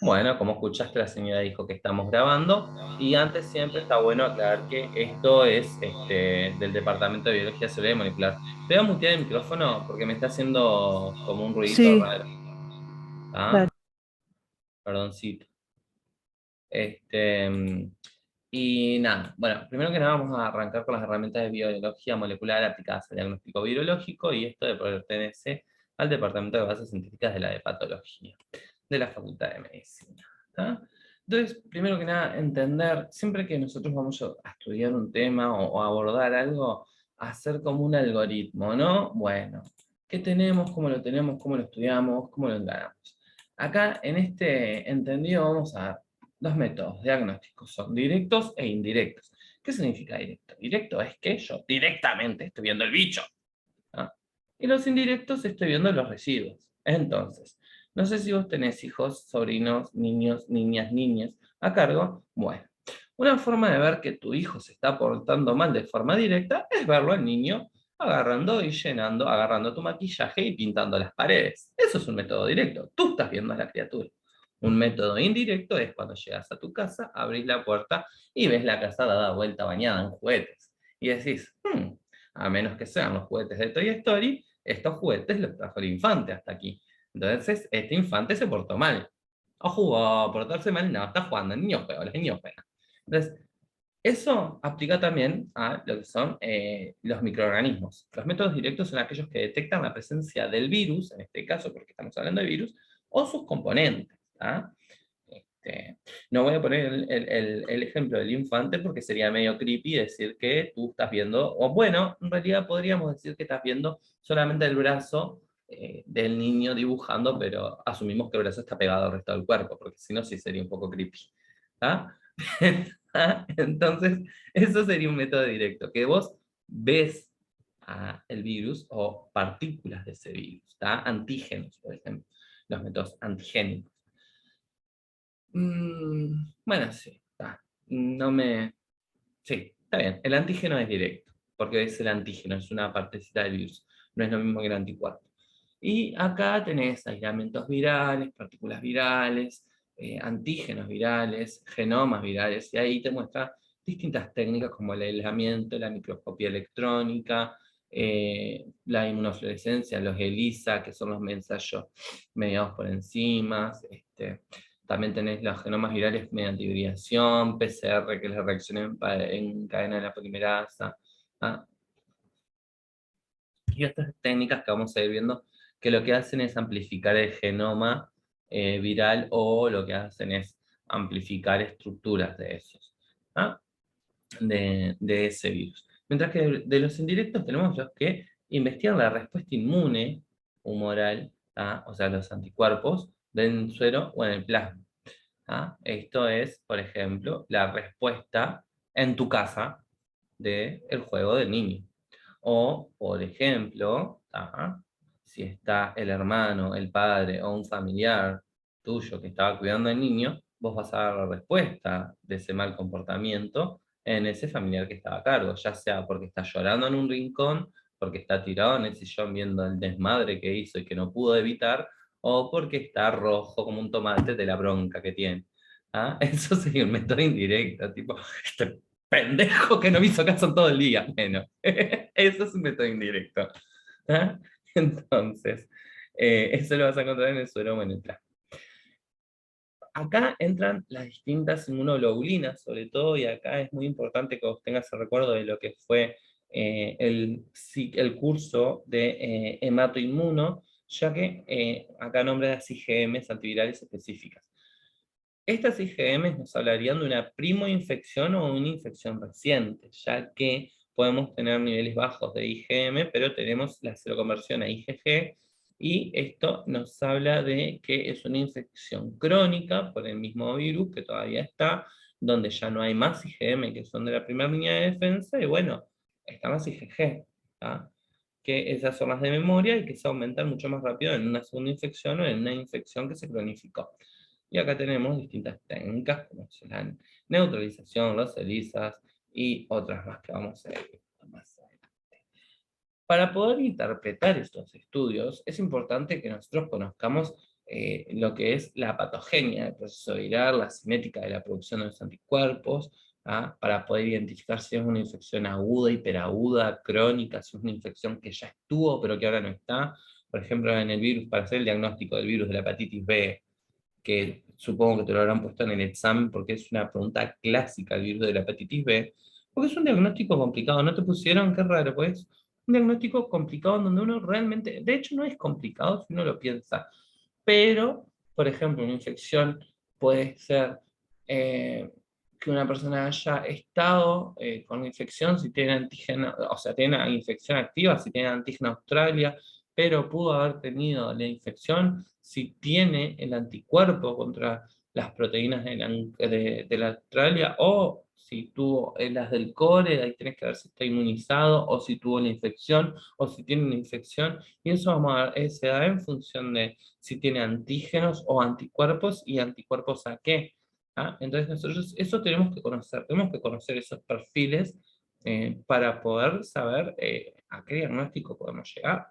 Bueno, como escuchaste, la señora dijo que estamos grabando y antes siempre está bueno aclarar que esto es del Departamento de Biología Celular y Molecular. Te voy a mutear el micrófono porque me está haciendo como un ruidito Sí, raro. ¿Ah? dale. Perdoncito. Este, mm, y nada, bueno, primero que nada vamos a arrancar con las herramientas de biología molecular aplicadas al diagnóstico virológico y esto pertenece al Departamento de Bases Científicas de la de Patología de la Facultad de Medicina. ¿Tá? Entonces, primero que nada, entender, siempre que nosotros vamos a estudiar un tema o a abordar algo, hacer como un algoritmo, ¿no? Bueno, ¿qué tenemos, cómo lo estudiamos, cómo lo encaramos? Acá, en este entendido, vamos a ver dos métodos diagnósticos, son directos e indirectos. ¿Qué significa directo? Directo es que yo directamente estoy viendo el bicho. ¿Ah? Y los indirectos estoy viendo los residuos. Entonces, no sé si vos tenés hijos, sobrinos, niños, niñas, niñas a cargo. Bueno, una forma de ver que tu hijo se está portando mal de forma directa es verlo al niño agarrando y llenando, agarrando tu maquillaje y pintando las paredes. Eso es un método directo. Tú estás viendo a la criatura. Un método indirecto es cuando llegas a tu casa, abrís la puerta y ves la casa dada vuelta bañada en juguetes. Y decís, a menos que sean los juguetes de Toy Story, estos juguetes los trajo el infante hasta aquí. Entonces, este infante se portó mal. O jugó, portarse mal, no, está jugando, el niño juega, los niños juegan. Entonces, eso aplica también a lo que son los microorganismos. Los métodos directos son aquellos que detectan la presencia del virus, en este caso porque estamos hablando de virus, o sus componentes. ¿Ah? No voy a poner el ejemplo del infante porque sería medio creepy decir que tú estás viendo, o bueno, en realidad podríamos decir que estás viendo solamente el brazo del niño dibujando, pero asumimos que el brazo está pegado al resto del cuerpo, porque si no, sí sería un poco creepy. ¿Ah? Entonces, eso sería un método directo, que vos ves el virus o partículas de ese virus, ¿tá? Antígenos, por ejemplo, los métodos antigénicos. Bueno, sí, está. No me. Sí, está bien. El antígeno es directo, porque es el antígeno, es una partecita del virus. No es lo mismo que el anticuerpo. Y acá tenés aislamientos virales, partículas virales, antígenos virales, genomas virales, y ahí te muestra distintas técnicas como el aislamiento, la microscopía electrónica, la inmunofluorescencia, los ELISA, que son los ensayos mediados por enzimas, también tenés los genomas virales mediante hibridación, PCR, que es la reacción en cadena de la polimerasa. ¿Ah? Y otras técnicas que vamos a ir viendo que lo que hacen es amplificar el genoma viral o lo que hacen es amplificar estructuras de esos, ¿ah? De ese virus. Mientras que de los indirectos tenemos los que investigan la respuesta inmune humoral, ¿ah? O sea, los anticuerpos del suero o en el plasma. ¿Ah? Esto es, por ejemplo, la respuesta en tu casa del juego del niño. O, por ejemplo, ¿ah? Si está el hermano, el padre o un familiar tuyo que estaba cuidando al niño, vos vas a dar la respuesta de ese mal comportamiento en ese familiar que estaba a cargo, ya sea porque está llorando en un rincón, porque está tirado en el sillón viendo el desmadre que hizo y que no pudo evitar, o porque está rojo como un tomate de la bronca que tiene. ¿Ah? Eso sería un método indirecto, tipo, este pendejo que no me hizo caso en todo el día. Bueno, eso es un método indirecto. ¿Ah? Entonces, eso lo vas a encontrar en el suero en el plasma. Acá entran las distintas inmunoglobulinas, sobre todo, y acá es muy importante que vos tengas el recuerdo de lo que fue el curso de hematoinmuno, ya que acá nombra las IgMs antivirales específicas. Estas IgMs nos hablarían de una primoinfección o una infección reciente, ya que podemos tener niveles bajos de IgM, pero tenemos la seroconversión a IgG, y esto nos habla de que es una infección crónica por el mismo virus que todavía está, donde ya no hay más IgM que son de la primera línea de defensa, y bueno, está más IgG, ¿tá? Que esas son las de memoria y que se aumentan mucho más rápido en una segunda infección o en una infección que se cronificó. Y acá tenemos distintas técnicas, como son la neutralización, los ELISAs y otras más que vamos a ver más adelante. Para poder interpretar estos estudios, es importante que nosotros conozcamos lo que es la patogenia del proceso viral, la cinética de la producción de los anticuerpos, para poder identificar si es una infección aguda, hiperaguda, crónica, si es una infección que ya estuvo pero que ahora no está. Por ejemplo, en el virus, para hacer el diagnóstico del virus de la hepatitis B, que supongo que te lo habrán puesto en el examen porque es una pregunta clásica el virus de la hepatitis B, porque es un diagnóstico complicado, ¿no te pusieron? Qué raro, pues. Un diagnóstico complicado en donde uno realmente, de hecho no es complicado si uno lo piensa, pero, por ejemplo, una infección puede ser que una persona haya estado con infección si tiene antígeno, o sea, tiene una infección activa, si tiene antígeno Australia, pero pudo haber tenido la infección si tiene el anticuerpo contra las proteínas de la Australia, o si tuvo las del core, ahí tenés que ver si está inmunizado, o si tuvo la infección, o si tiene una infección, y eso vamos a ver, se da en función de si tiene antígenos o anticuerpos, y anticuerpos a qué. Entonces nosotros eso tenemos que conocer esos perfiles para poder saber a qué diagnóstico podemos llegar.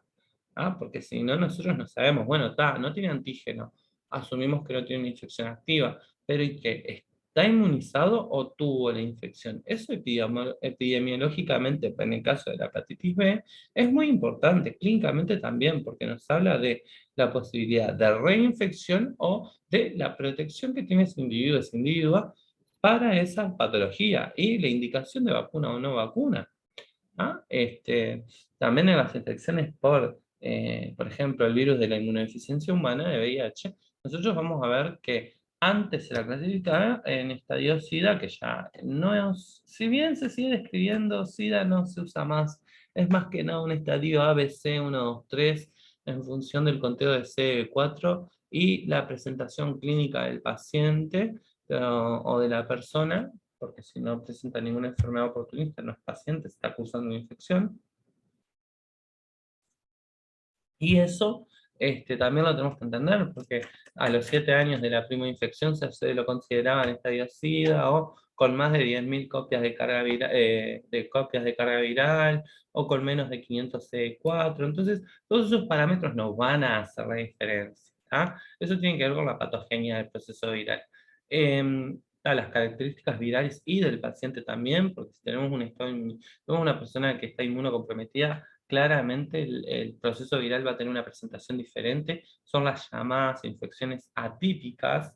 Porque si no, nosotros no sabemos, bueno, no tiene antígeno, asumimos que no tiene una infección activa, pero ¿y qué? ¿Está inmunizado o tuvo la infección? Eso epidemiológicamente, en el caso de la hepatitis B, es muy importante, clínicamente también, porque nos habla de la posibilidad de reinfección o de la protección que tiene ese individuo para esa patología y la indicación de vacuna o no vacuna. También en las infecciones por ejemplo, el virus de la inmunodeficiencia humana de VIH, nosotros vamos a ver que antes se la clasificaba en estadio SIDA, que ya no es, si bien se sigue describiendo, SIDA no se usa más, es más que nada un estadio ABC 1, 2, 3, en función del conteo de CD4 y la presentación clínica del paciente o de la persona, porque si no presenta ninguna enfermedad oportunista, no es paciente, está cursando una infección. Y eso también lo tenemos que entender, porque a los 7 años de la primera infección se lo consideraban estadio SIDA, o con más de 10.000 copias de carga viral, o con menos de 500 CD4. Entonces, todos esos parámetros nos van a hacer la diferencia. Eso tiene que ver con la patogenia del proceso viral. A las características virales y del paciente también, porque si tenemos tenemos una persona que está inmunocomprometida, claramente el proceso viral va a tener una presentación diferente. Son las llamadas infecciones atípicas,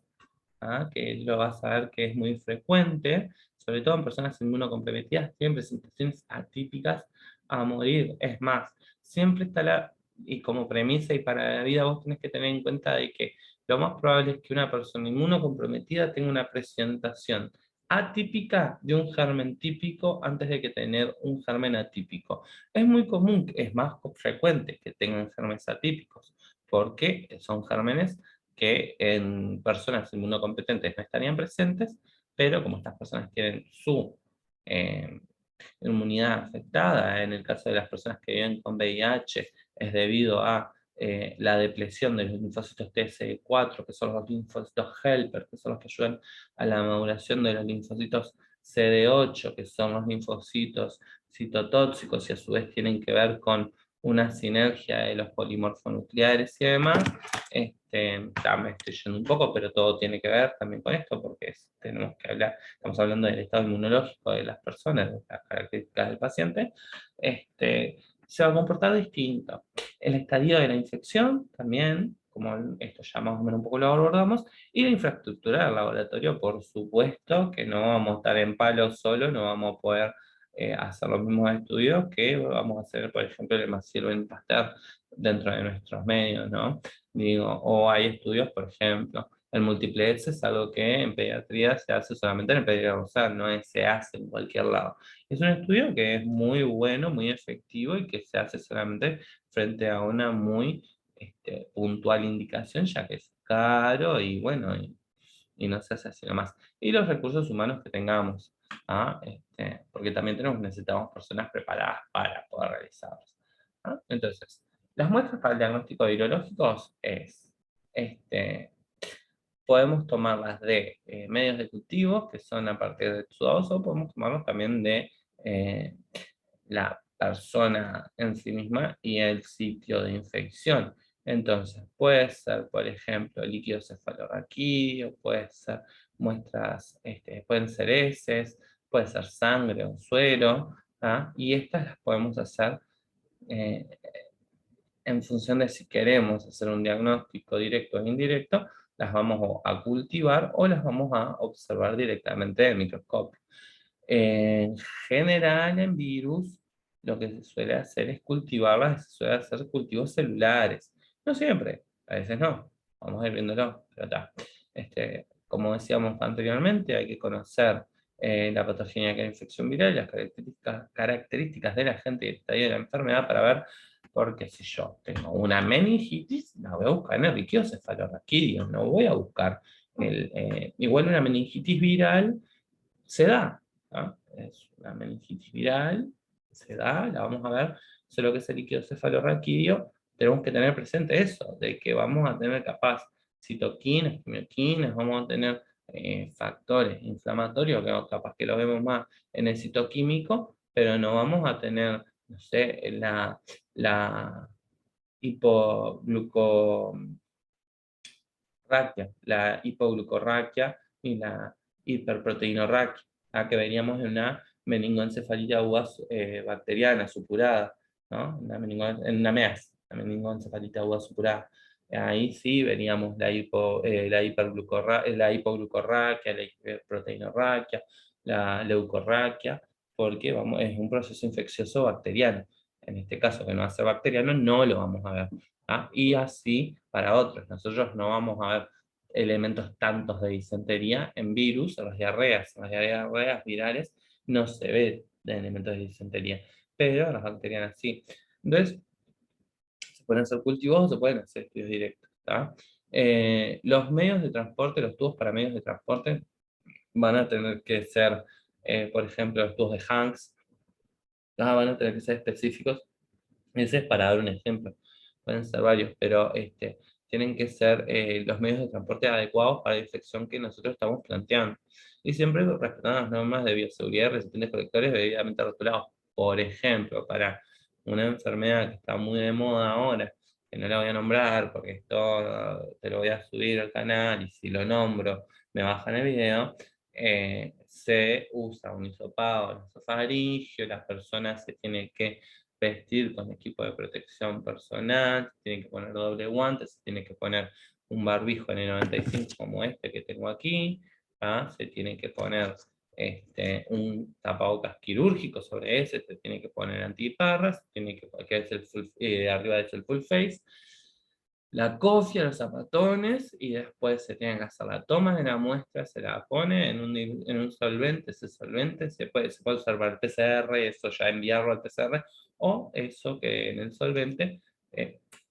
que lo vas a ver que es muy frecuente, sobre todo en personas inmunocomprometidas, tienen presentaciones atípicas a morir. Es más, siempre está y como premisa y para la vida vos tenés que tener en cuenta de que lo más probable es que una persona inmunocomprometida tenga una presentación atípica de un germen típico antes de que tener un germen atípico. Es muy común, es más frecuente que tengan gérmenes atípicos, porque son gérmenes que en personas inmunocompetentes no estarían presentes, pero como estas personas tienen su eh, inmunidad afectada, en el caso de las personas que viven con VIH, es debido a la depresión de los linfocitos TSE4, que son los linfocitos helper, que son los que ayudan a la maduración de los linfocitos CD8, que son los linfocitos citotóxicos y a su vez tienen que ver con una sinergia de los polimorfonucleares y demás. Ya me estoy yendo un poco, pero todo tiene que ver también con esto, porque tenemos que hablar, estamos hablando del estado inmunológico de las personas, de las características del paciente. Se va a comportar distinto. El estadio de la infección también, como esto ya más o menos un poco lo abordamos, y la infraestructura del laboratorio, por supuesto, que no vamos a estar en palo solo, no vamos a poder hacer los mismos estudios que vamos a hacer, por ejemplo, el Massieu Pasteur dentro de nuestros medios, ¿no? Digo, o hay estudios, por ejemplo, el multiplex es algo que en pediatría se hace solamente en el pediatría rosal, se hace en cualquier lado. Es un estudio que es muy bueno, muy efectivo y que se hace solamente frente a una muy puntual indicación, ya que es caro y bueno, y no se hace así nomás. Y los recursos humanos que tengamos, porque también necesitamos personas preparadas para poder realizarlos. Entonces, las muestras para el diagnóstico virológicos este, podemos tomarlas de medios de cultivo, que son a partir de exudados, o podemos tomarlos también de eh, la persona en sí misma y el sitio de infección. Entonces, puede ser, por ejemplo, líquido cefalorraquídeo, puede ser muestras, pueden ser heces, puede ser sangre o suero, ¿ah? Y estas las podemos hacer eh, en función de si queremos hacer un diagnóstico directo o indirecto, las vamos a cultivar o las vamos a observar directamente en el microscopio. En general, en virus, lo que se suele hacer es cultivarlas, se suele hacer cultivos celulares. No siempre, a veces no. Vamos a ir viéndolo, pero está. Como decíamos anteriormente, hay que conocer la patogenia que es la infección viral y las características del agente y el estadio de la enfermedad para ver, porque si yo tengo una meningitis, la voy a buscar en el líquido cefalorraquídeo, no voy a buscar igual una meningitis viral se da, ¿ah? Es una meningitis viral, se da, la vamos a ver, solo que es el líquido cefalorraquídeo, tenemos que tener presente eso, de que vamos a tener capaz citoquinas, quimioquinas, vamos a tener factores inflamatorios, que capaz que lo vemos más en el citoquímico, pero no vamos a tener, no sé, la hipoglucorraquia, la hipoglucorraquia y la hiperproteinorraquia, que veníamos en una meningoencefalitis aguda bacteriana supurada, ¿no? En una MEAS, la meningoencefalitis aguda supurada. Ahí sí veníamos la hipoglucorraquia, la hiperproteinorraquia, la leucorraquia, porque vamos, es un proceso infeccioso bacteriano. En este caso, que no va a ser bacteriano, no lo vamos a ver. Y así para otros. Nosotros no vamos a ver elementos tantos de disentería en virus, en las diarreas virales no se ve de elementos de disentería, pero en las bacterianas sí. Entonces, se pueden hacer cultivos o se pueden hacer estudios directos. Los medios de transporte, los tubos para medios de transporte, van a tener que ser, por ejemplo, los tubos de Hanks, van a tener que ser específicos. Ese es para dar un ejemplo. Pueden ser varios, pero tienen que ser los medios de transporte adecuados para la infección que nosotros estamos planteando. Y siempre respetando las normas de bioseguridad de recipientes colectores debidamente rotulados. Por ejemplo, para una enfermedad que está muy de moda ahora, que no la voy a nombrar porque esto te lo voy a subir al canal y si lo nombro me bajan el video, se usa un hisopado nasofaringeo, las personas se tienen que vestir con equipo de protección personal, se tiene que poner doble guante, se tiene que poner un barbijo en el 95 como este que tengo aquí, se tiene que poner un tapabocas quirúrgico sobre ese, se tiene que poner antiparras, tiene que es el arriba es el full face, la cofia, los zapatones, y después se tiene que hacer la toma de la muestra, se la pone en un solvente, ese solvente se puede observar el PCR, eso ya enviarlo al PCR, o eso que en el solvente,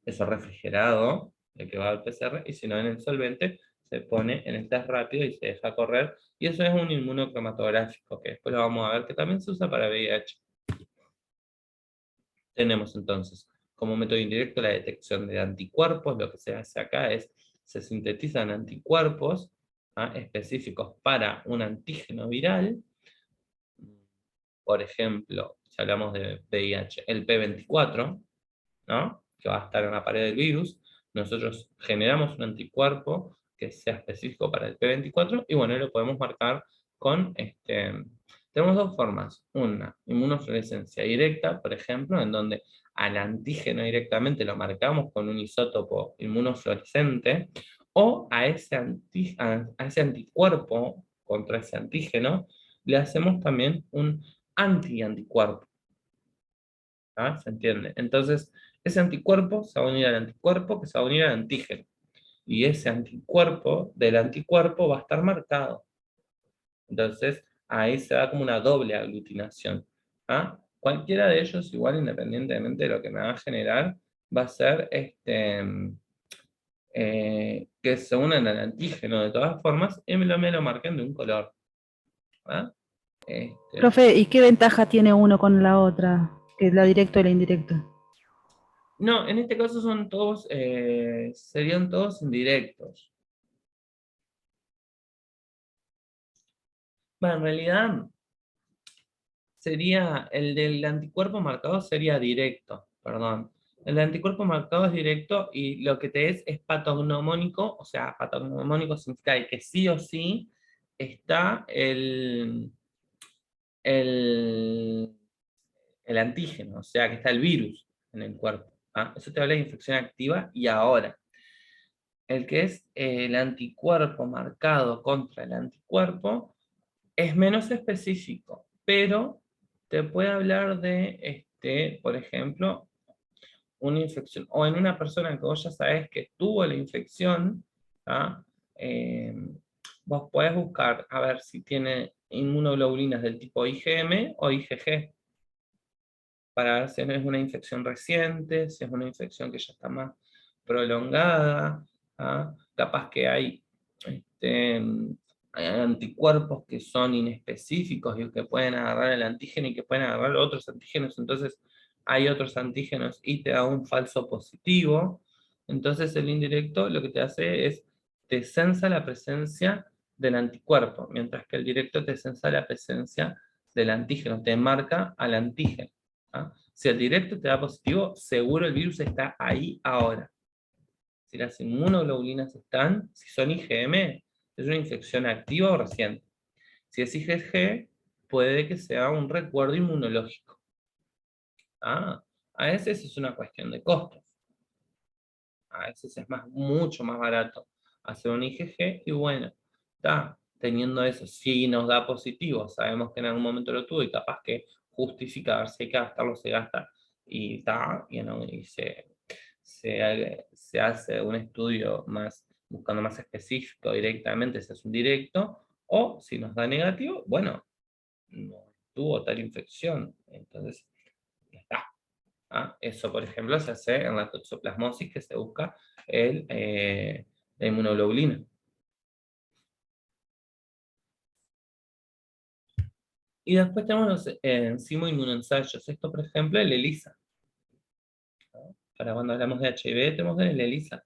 eso refrigerado, el que va al PCR, y si no en el solvente, se pone en el test rápido y se deja correr, y eso es un inmunocromatográfico, que después lo vamos a ver, que también se usa para VIH. Tenemos entonces como método indirecto la detección de anticuerpos. Lo que se hace acá es, se sintetizan anticuerpos específicos para un antígeno viral. Por ejemplo, si hablamos de VIH, el P24, ¿no? Que va a estar en la pared del virus, nosotros generamos un anticuerpo que sea específico para el P24 y bueno, lo podemos marcar con tenemos dos formas. Una, inmunofluorescencia directa, por ejemplo, en donde al antígeno directamente lo marcamos con un isótopo inmunofluorescente, o a a ese anticuerpo contra ese antígeno le hacemos también un antianticuerpo. ¿Se entiende? Entonces, ese anticuerpo se va a unir al anticuerpo que se va a unir al antígeno. Y ese anticuerpo del anticuerpo va a estar marcado. Entonces, ahí se da como una doble aglutinación. Cualquiera de ellos, igual independientemente de lo que me va a generar, va a ser que se unan al antígeno de todas formas y me lo marquen de un color. Profe, ¿y qué ventaja tiene uno con la otra? Que es la directa y la indirecta. No, en este caso son todos, serían todos indirectos. Bueno, en realidad sería el del anticuerpo marcado sería directo, perdón. El anticuerpo marcado es directo y lo que te es patognomónico, o sea, patognomónico significa que sí o sí está el, el antígeno, o sea, que está el virus en el cuerpo. ¿Ah? Eso te habla de infección activa y ahora. El que es el anticuerpo marcado contra el anticuerpo es menos específico, pero te puede hablar de, por ejemplo, una infección, o en una persona que vos ya sabés que tuvo la infección, ¿ah? Eh, vos podés buscar a ver si tiene inmunoglobulinas del tipo IgM o IgG, para ver si no es una infección reciente, si es una infección que ya está más prolongada, ¿ah? Capaz que hay anticuerpos que son inespecíficos y que pueden agarrar el antígeno y que pueden agarrar otros antígenos, entonces hay otros antígenos y te da un falso positivo. Entonces el indirecto lo que te hace es, te censa la presencia del anticuerpo, mientras que el directo te censa la presencia del antígeno, te marca al antígeno. ¿Ah? Si el directo te da positivo, seguro el virus está ahí ahora. Si las inmunoglobulinas están, si son IgM, es una infección activa o reciente. Si es IgG, puede que sea un recuerdo inmunológico. Ah, a veces es una cuestión de costos. A veces es mucho más barato hacer un IgG y bueno, está teniendo eso. Si nos da positivo, sabemos que en algún momento lo tuvo y capaz que justifica, a ver si hay que gastarlo, se gasta y está, y se hace un estudio más, buscando más específico directamente, se hace un directo, o si nos da negativo, bueno, no tuvo tal infección, entonces ya está. ¿Ah? Eso, por ejemplo, se hace en la toxoplasmosis, que se busca la inmunoglobulina. Y después tenemos los enzimo-inmunoensayos. Esto, por ejemplo, el ELISA. Para cuando hablamos de HIV, tenemos el ELISA.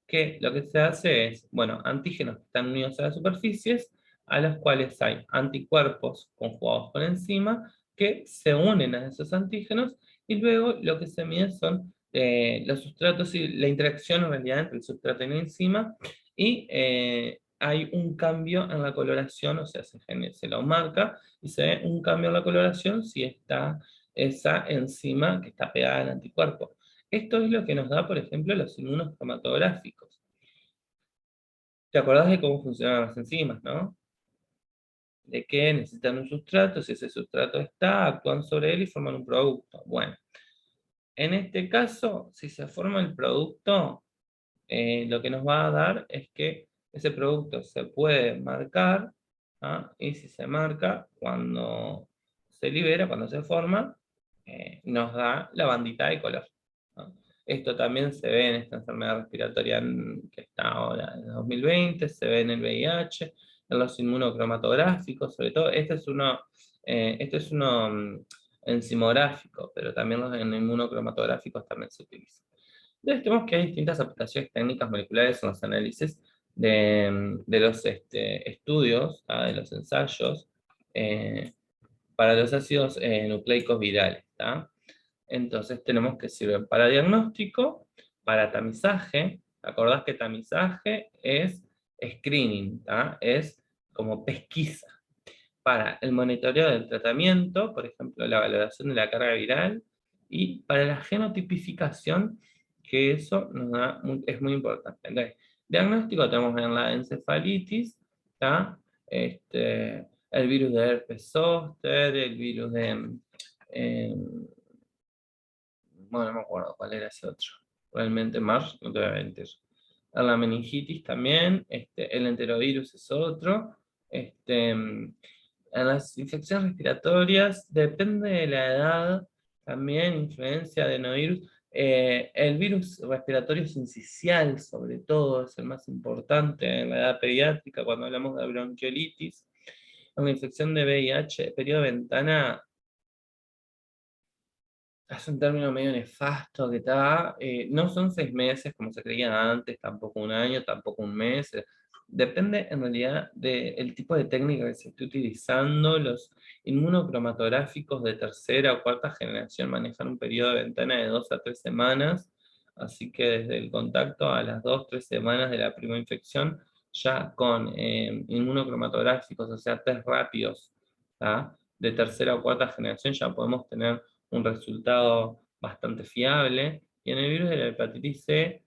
Que lo que se hace es, bueno, antígenos que están unidos a las superficies, a los cuales hay anticuerpos conjugados por enzima, que se unen a esos antígenos, y luego lo que se mide son los sustratos y la interacción en realidad entre el sustrato y la enzima, y hay un cambio en la coloración, o sea, se lo marca, y se ve un cambio en la coloración si está esa enzima que está pegada al anticuerpo. Esto es lo que nos da, por ejemplo, los inmunos cromatográficos. ¿Te acordás de cómo funcionan las enzimas, no? De que necesitan un sustrato, si ese sustrato está, actúan sobre él y forman un producto. Bueno, en este caso, si se forma el producto, lo que nos va a dar es que ese producto se puede marcar, ¿ah? Y si se marca, cuando se libera, cuando se forma, nos da la bandita de color. ¿No? Esto también se ve en esta enfermedad respiratoria que está ahora en el 2020, se ve en el VIH, en los inmunocromatográficos, sobre todo, este es uno enzimográfico, pero también los inmunocromatográficos también se utilizan. Entonces tenemos que hay distintas aplicaciones técnicas moleculares en los análisis de los estudios, ¿tá? De los ensayos, eh, para los ácidos nucleicos virales. ¿Tá? Entonces tenemos que sirven para diagnóstico, para tamizaje. ¿Te acordás que tamizaje es screening? ¿Tá? Es como pesquisa. Para el monitoreo del tratamiento, por ejemplo, la valoración de la carga viral, y para la genotipificación, que eso es muy importante. Entonces, diagnóstico tenemos en la encefalitis, ¿tá? El virus de herpes zóster, el virus de, eh, bueno, no me acuerdo cuál era ese otro, realmente Marsh, no te voy a mentir. En la meningitis también, el enterovirus es otro, en las infecciones respiratorias, depende de la edad, también influencia de adenovirus. El virus respiratorio sincicial, sobre todo, es el más importante en la edad pediátrica, cuando hablamos de bronquiolitis. En la infección de VIH, periodo de ventana, es un término medio nefasto que está. No son 6 meses como se creía antes, tampoco un año, tampoco un mes. depende en realidad del tipo de técnica que se esté utilizando. Los inmunocromatográficos de tercera o cuarta generación manejan un periodo de ventana de 2 a 3 semanas, así que desde el contacto a las 2 3 semanas de la primera infección, ya con inmunocromatográficos, o sea, test rápidos, ¿tá? De tercera o cuarta generación, ya podemos tener un resultado bastante fiable. Y en el virus de la hepatitis C,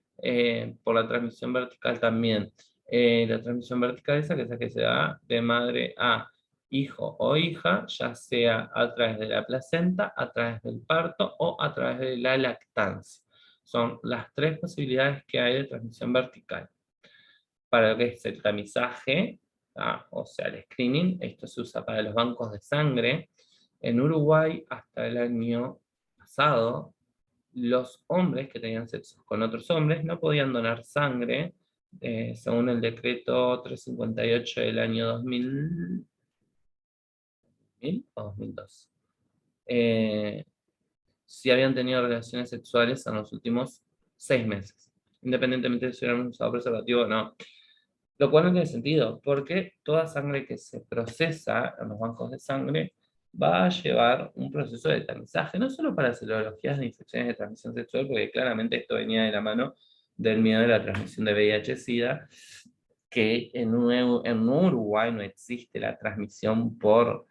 por la transmisión vertical también. La transmisión vertical esa que se da de madre a hijo o hija, ya sea a través de la placenta, a través del parto o a través de la lactancia. Son las tres posibilidades que hay de transmisión vertical. Para lo que es el tamizaje, o sea, el screening, esto se usa para los bancos de sangre. En Uruguay, hasta el año pasado, los hombres que tenían sexo con otros hombres no podían donar sangre, según el decreto 358 del año 2000 o 2002. Si habían tenido relaciones sexuales en los últimos 6 meses, independientemente de si hubieran usado preservativo o no. Lo cual no tiene sentido, porque toda sangre que se procesa en los bancos de sangre va a llevar un proceso de tamizaje, no solo para serologías de infecciones de transmisión sexual, porque claramente esto venía de la mano del miedo de la transmisión de VIH-Sida, que en Uruguay no existe la transmisión por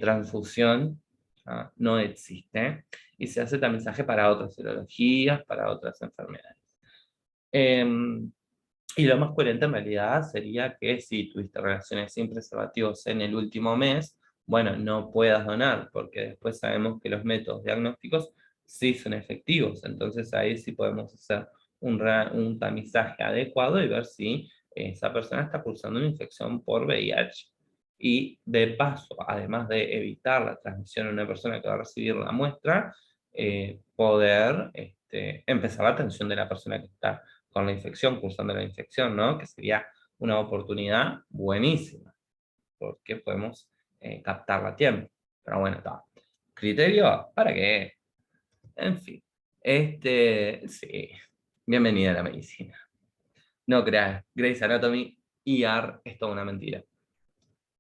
transfusión, no existe, y se hace tamizaje para otras serologías, para otras enfermedades. Y lo más coherente en realidad sería que si tuviste relaciones sin preservativos en el último mes, bueno, no puedas donar, porque después sabemos que los métodos diagnósticos sí son efectivos. Entonces ahí sí podemos hacer un tamizaje adecuado y ver si esa persona está cursando una infección por VIH. Y de paso, además de evitar la transmisión a una persona que va a recibir la muestra, poder empezar la atención de la persona que está con la infección, cursando la infección, ¿no? Que sería una oportunidad buenísima, porque podemos captarla a tiempo. Pero bueno, está. ¿Criterio? ¿Para qué? En fin. Sí. Bienvenida a la medicina. No creas, Grey's Anatomy, ER es toda una mentira.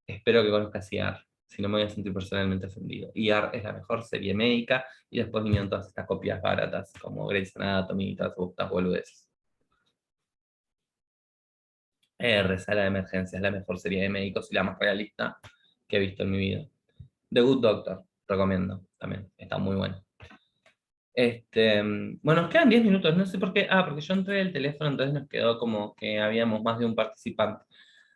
Espero que conozcas ER, si no me voy a sentir personalmente ofendido. ER es la mejor serie médica, y después vinieron todas estas copias baratas, como Grey's Anatomy y todas estas boludeces. Sala de Emergencias, la mejor serie de médicos y la más realista que he visto en mi vida. The Good Doctor, recomiendo también, está muy bueno. Bueno, nos quedan 10 minutos, no sé por qué. Porque yo entré el teléfono, entonces nos quedó como que habíamos más de un participante.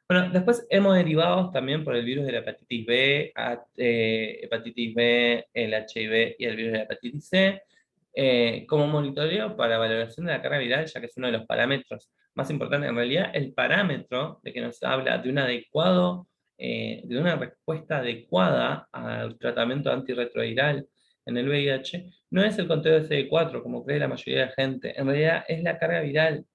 Bueno, después hemos derivado también por el virus de la hepatitis B, hepatitis B, el HIV y el virus de la hepatitis C, como monitoreo para valoración de la carga viral, ya que es uno de los parámetros más importantes. En realidad, el parámetro de que nos habla de un adecuado, de una respuesta adecuada al tratamiento antirretroviral en el VIH, no es el conteo de CD4, como cree la mayoría de la gente. En realidad es la carga viral,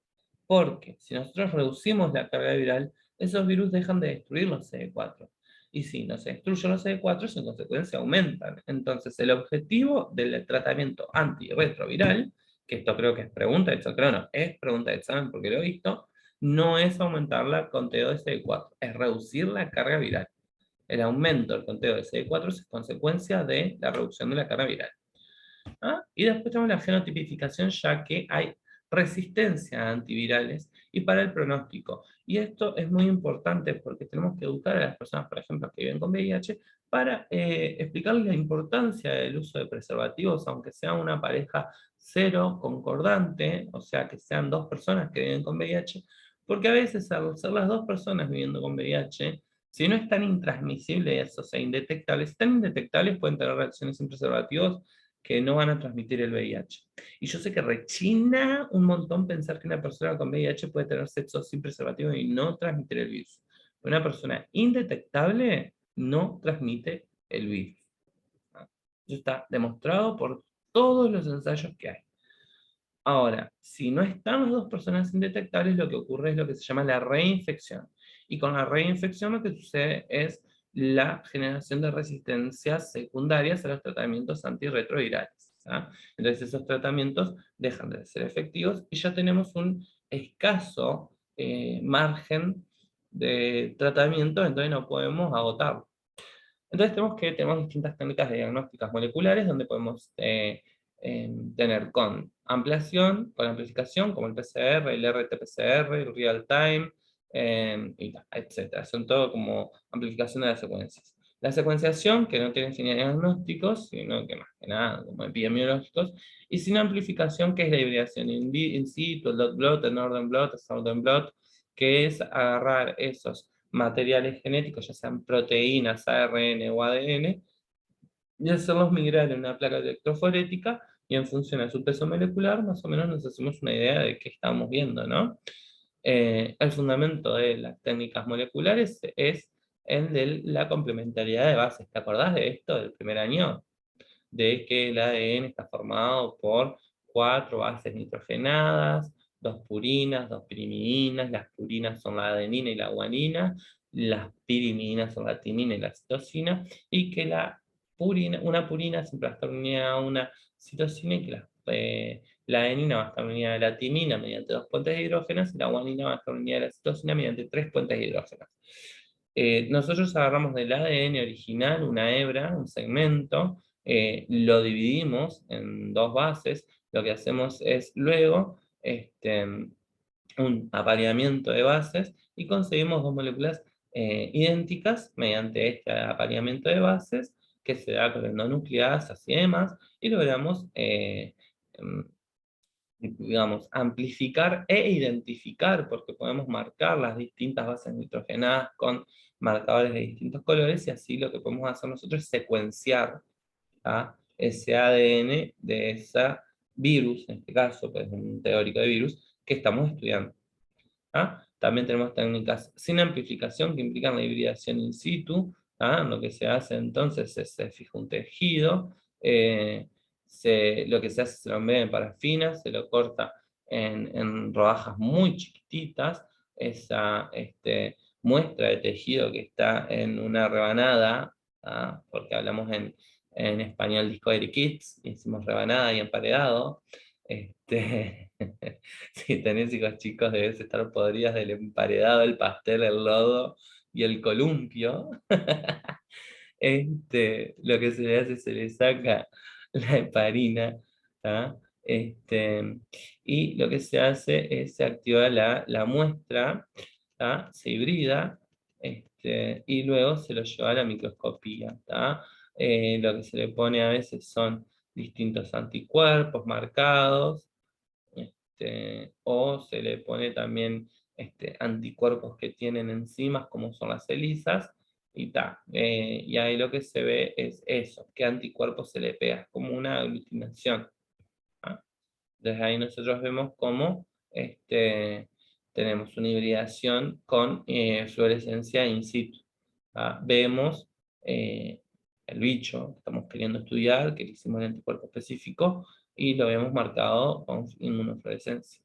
porque si nosotros reducimos la carga viral, esos virus dejan de destruir los CD4. Y si no se destruyen los CD4, en consecuencia aumentan. Entonces, el objetivo del tratamiento antirretroviral, que esto creo que es pregunta de examen, creo no, es pregunta de examen porque lo he visto, no es aumentar el conteo de CD4, es reducir la carga viral. El aumento del conteo de CD4 es consecuencia de la reducción de la carga viral. Y después tenemos la genotipificación, ya que hay resistencia a antivirales y para el pronóstico. Y esto es muy importante porque tenemos que educar a las personas, por ejemplo, que viven con VIH, para explicarles la importancia del uso de preservativos, aunque sea una pareja cero concordante, o sea, que sean dos personas que viven con VIH, porque a veces al ser las dos personas viviendo con VIH, si no es tan intransmisible eso, o sea, indetectable, si están indetectables pueden tener reacciones sin preservativos que no van a transmitir el VIH. Y yo sé que rechina un montón pensar que una persona con VIH puede tener sexo sin preservativo y no transmitir el virus. Una persona indetectable no transmite el virus. Eso está demostrado por todos los ensayos que hay. Ahora, si no están las dos personas indetectables, lo que ocurre es lo que se llama la reinfección. Y con la reinfección lo que sucede es la generación de resistencias secundarias a los tratamientos antirretrovirales. Entonces esos tratamientos dejan de ser efectivos y ya tenemos un escaso margen de tratamiento, entonces no podemos agotarlo. Entonces tenemos distintas técnicas de diagnósticas moleculares donde podemos tener con amplificación, como el PCR, el RT-PCR, el real time, etc. Son todo como amplificación de las secuencias. La secuenciación, que no tiene fines diagnósticos, sino que más que nada como epidemiológicos, y sin amplificación, que es la hibridación in situ, el dot blot, el northern blot, el southern blot, que es agarrar esos materiales genéticos, ya sean proteínas, ARN o ADN, y hacerlos migrar en una placa electroforética, y en función a su peso molecular, más o menos nos hacemos una idea de qué estamos viendo, ¿no? El fundamento de las técnicas moleculares es el de la complementariedad de bases. ¿Te acordás de esto del primer año? De que el ADN está formado por 4 bases nitrogenadas, 2 purinas, 2 pirimidinas. Las purinas son la adenina y la guanina, las pirimidinas son la timina y la citosina, y que una purina siempre va a estar unida a una citosina, y que la adenina va a estar unida a la timina mediante 2 puentes de hidrógenos, y la guanina va a estar unida a la citosina mediante 3 puentes de hidrógenos. Nosotros agarramos del ADN original una hebra, un segmento, lo dividimos en 2 bases. Lo que hacemos es luego un apareamiento de bases, y conseguimos 2 moléculas idénticas mediante este apareamiento de bases, que se da con endonucleasas y demás, y logramos em, digamos, amplificar e identificar, porque podemos marcar las distintas bases nitrogenadas con marcadores de distintos colores, y así lo que podemos hacer nosotros es secuenciar ese ADN de ese virus, en este caso, pues un teórico de virus, que estamos estudiando. También tenemos técnicas sin amplificación que implican la hibridación in situ. Lo que se hace entonces es se fija un tejido, lo que se hace es se lo envía en parafina, se lo corta en rodajas muy chiquititas. Esa muestra de tejido que está en una rebanada, porque hablamos en español Discovery Kids, y decimos rebanada y emparedado. Si tenés hijos chicos, debes estar podridas del emparedado, el pastel, el lodo y el columpio. Lo que se le hace, se le saca la heparina, ¿tá? Y lo que se hace es se activa la muestra, ¿tá? Se hibrida, y luego se lo lleva a la microscopía, ¿tá? Lo que se le pone a veces son distintos anticuerpos marcados, o se le pone también anticuerpos que tienen enzimas, como son las ELISAs, y ta. Y ahí lo que se ve es eso, qué anticuerpos se le pega, como una aglutinación. ¿Ah? Entonces ahí nosotros vemos cómo tenemos una hibridación con fluorescencia in situ. Vemos el bicho que estamos queriendo estudiar, que le hicimos el anticuerpo específico, y lo vemos marcado con inmunofluorescencia.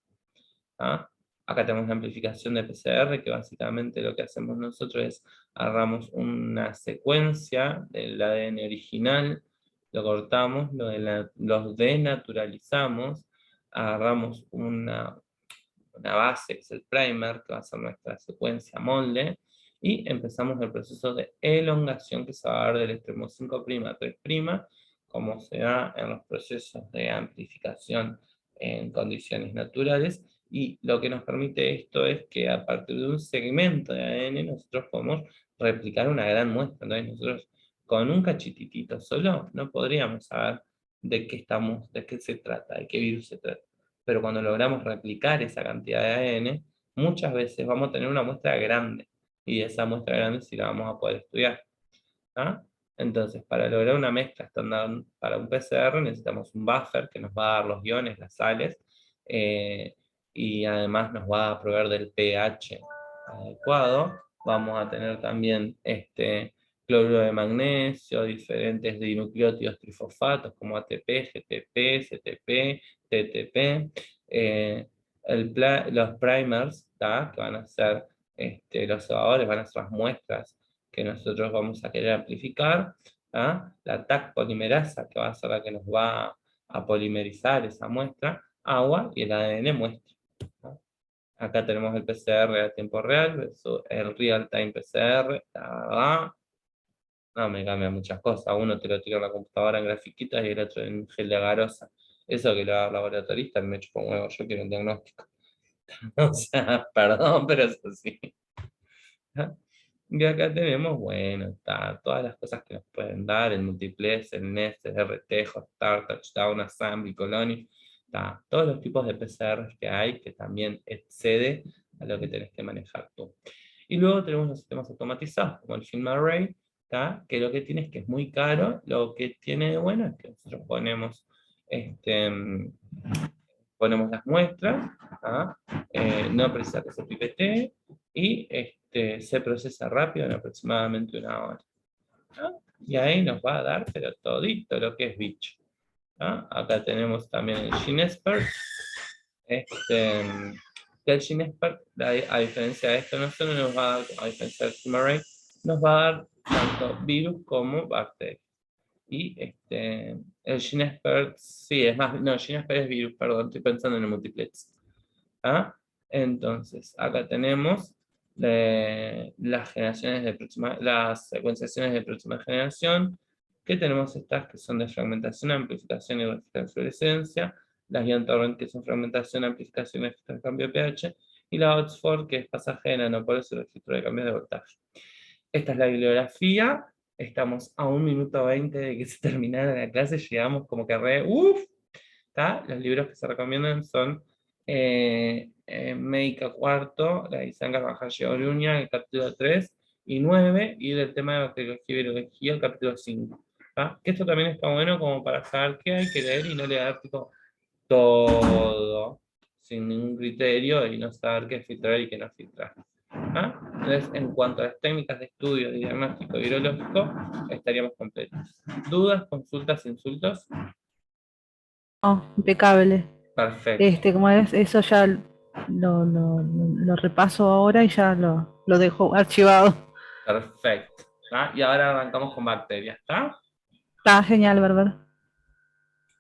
Acá tenemos la amplificación de PCR, que básicamente lo que hacemos nosotros es agarramos una secuencia del ADN original, lo cortamos, los denaturalizamos, agarramos una base, que es el primer, que va a ser nuestra secuencia molde, y empezamos el proceso de elongación, que se va a dar del extremo 5' a 3', como se da en los procesos de amplificación en condiciones naturales. Y lo que nos permite esto es que a partir de un segmento de ADN nosotros podemos replicar una gran muestra. Entonces nosotros con un cachititito solo no podríamos saber de qué se trata, de qué virus se trata. Pero cuando logramos replicar esa cantidad de ADN, muchas veces vamos a tener una muestra grande, y esa muestra grande sí la vamos a poder estudiar. Entonces, para lograr una mezcla estándar para un PCR necesitamos un buffer que nos va a dar los iones, las sales, eh, y además nos va a proveer del pH adecuado. Vamos a tener también cloruro de magnesio, diferentes dinucleótidos trifosfatos como ATP, GTP, CTP, TTP, los primers, que van a ser los cebadores, van a ser las muestras que nosotros vamos a querer amplificar, la Taq polimerasa, que va a ser la que nos va a polimerizar esa muestra, agua y el ADN muestra. Acá tenemos el PCR a tiempo real versus el real time PCR. No, me cambia muchas cosas. Uno te lo tira en la computadora en grafiquitas y el otro en gel de agarrosa. Eso que lo haga el laboratorista me chupa un huevo. Yo quiero un diagnóstico. O sea, perdón, pero es así. Y acá tenemos, bueno, está, todas las cosas que nos pueden dar, el multiplex, el nest, el RT, Hotstart, Touchdown, Assembly, Colony, está, todos los tipos de PCR que hay que también excede a lo que tenés que manejar tú. Y luego tenemos los sistemas automatizados, como el Film Array, ¿tá? Que lo que tiene es que es muy caro, lo que tiene de bueno es que nosotros ponemos, ponemos las muestras, ¿tá? No precisa que se pipetee, y se procesa rápido en aproximadamente 1 hora. ¿Ah? Y ahí nos va a dar, pero todito lo que es bicho. ¿Ah? Acá tenemos también el GeneXpert. Que el GeneXpert, a diferencia de esto, no solo nos va a dar, a diferencia del FilmArray, nos va a dar tanto virus como bacterias. Y el GeneXpert, sí, es más, no, GeneXpert es virus, perdón, estoy pensando en el multiplex. ¿Ah? Entonces, acá tenemos las generaciones de las secuenciaciones de próxima generación, que tenemos estas que son de fragmentación, amplificación y fluorescencia, las Ion Torrent que son fragmentación, amplificación y registro de cambio de pH, y la Oxford que es pasaje de nanoporos y registro de cambio de voltaje. Esta es la bibliografía, estamos a 1 minuto 20 de que se terminara la clase, llegamos como que uff. Los libros que se recomiendan son Médica Cuarto, la de Isán Carvajal Oruña, el capítulo 3 y 9, y del tema de bacteriología y virología, el capítulo 5. Que esto también está bueno como para saber qué hay que leer y no leer tipo, todo sin ningún criterio y no saber qué filtrar y qué no filtrar. Entonces, en cuanto a las técnicas de estudio de diagnóstico virológico, estaríamos completos. ¿Dudas, consultas, insultos? No, impecable. Perfecto. Como es, eso ya lo repaso ahora y ya lo dejo archivado. Perfecto. Y ahora arrancamos con bacterias, ¿está? Está genial, ¿verdad?